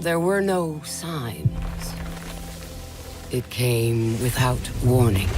There were no signs. It came without warning.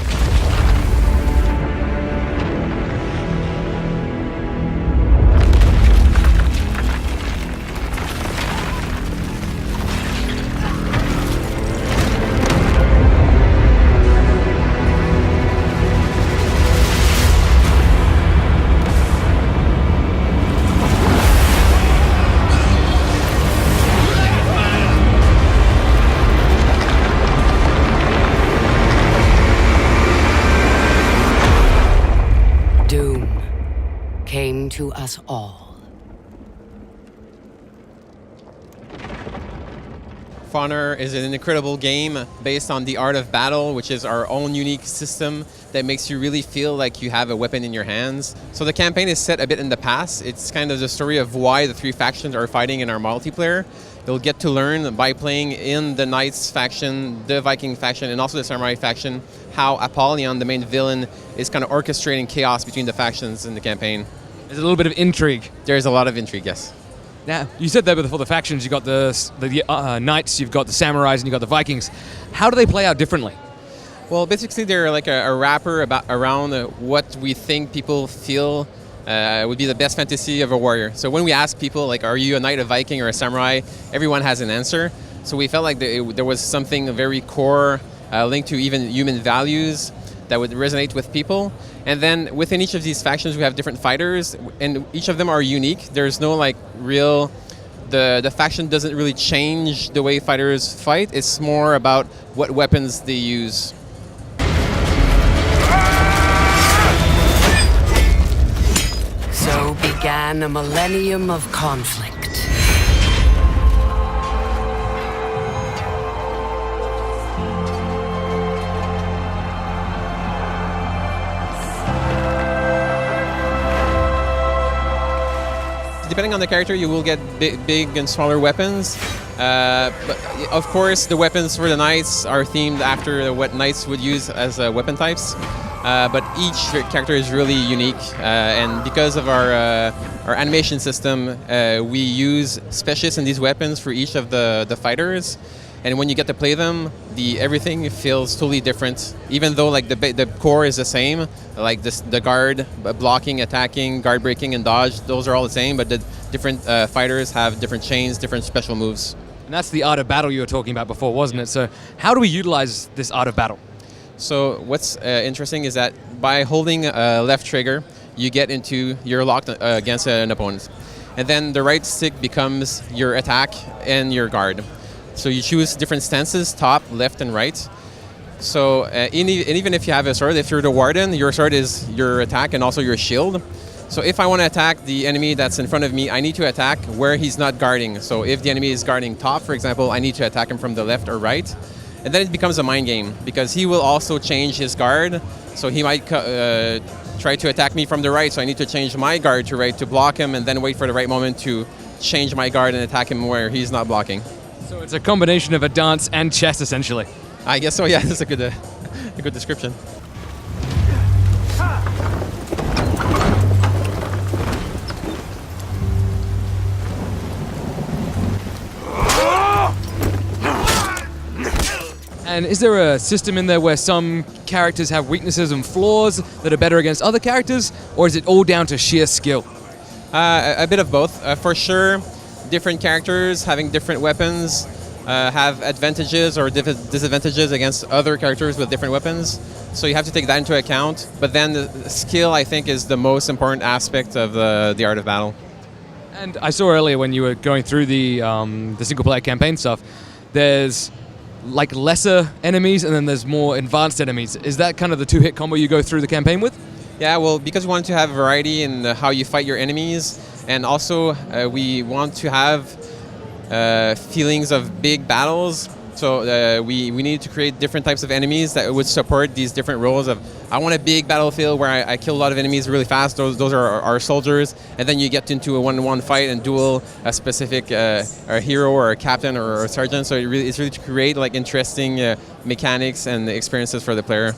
Came to us all. For Honor is an incredible game based on the art of battle, which is our own unique system that makes you really feel like you have a weapon in your hands. So the campaign is set a bit in the past. It's kind of the story of why the three factions are fighting in our multiplayer. You'll get to learn by playing in the Knights faction, the Viking faction, and also the Samurai faction, how Apollyon, the main villain, is kind of orchestrating chaos between the factions in the campaign. There's a little bit of intrigue. There's a lot of intrigue, yes. Now, you said there before the factions, you've got the Knights, you've got the Samurais, and you've got the Vikings. How do they play out differently? Well, basically they're like a wrapper around what we think people feel would be the best fantasy of a warrior. So when we ask people, like, are you a Knight, a Viking, or a Samurai, everyone has an answer. So we felt like there was something very core linked to even human values that would resonate with people. And then within each of these factions, we have different fighters, and each of them are unique. There's no like real, the faction doesn't really change the way fighters fight. It's more about what weapons they use. So began a millennium of conflict. Depending on the character, you will get big and smaller weapons. But of course, the weapons for the Knights are themed after what Knights would use as weapon types. But each character is really unique, and because of our animation system, we use specialists in these weapons for each of the fighters. And when you get to play them, everything feels totally different. Even though like the core is the same, like the guard, blocking, attacking, guard breaking, and dodge, those are all the same. But the different fighters have different chains, different special moves. And that's the art of battle you were talking about before, wasn't it? So how do we utilize this art of battle? So what's interesting is that by holding left trigger, you get into, you're locked against an opponent. And then the right stick becomes your attack and your guard. So you choose different stances, top, left, and right. So even if you have a sword, if you're the warden, your sword is your attack and also your shield. So if I want to attack the enemy that's in front of me, I need to attack where he's not guarding. So if the enemy is guarding top, for example, I need to attack him from the left or right. And then it becomes a mind game, because he will also change his guard. So he might try to attack me from the right, so I need to change my guard to right to block him, and then wait for the right moment to change my guard and attack him where he's not blocking. So it's a combination of a dance and chess, essentially. I guess so, yeah, that's a good description. And is there a system in there where some characters have weaknesses and flaws that are better against other characters, or is it all down to sheer skill? A bit of both. For sure, different characters having different weapons have advantages or disadvantages against other characters with different weapons. So you have to take that into account. But then the skill, I think, is the most important aspect of the art of battle. And I saw earlier when you were going through the single-player campaign stuff, there's like lesser enemies and then there's more advanced enemies. Is that kind of the two-hit combo you go through the campaign with? Yeah, well, because we want to have variety in how you fight your enemies, and also we want to have feelings of big battles. So we need to create different types of enemies that would support these different roles of, I want a big battlefield where I kill a lot of enemies really fast. Those are our soldiers. And then you get into a one-on-one fight and duel a specific a hero or a captain or a sergeant. So it's really to create like interesting mechanics and experiences for the player.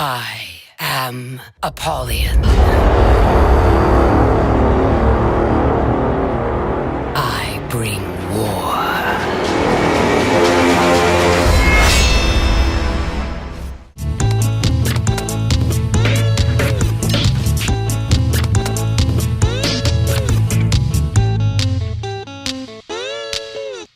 I am Apollyon.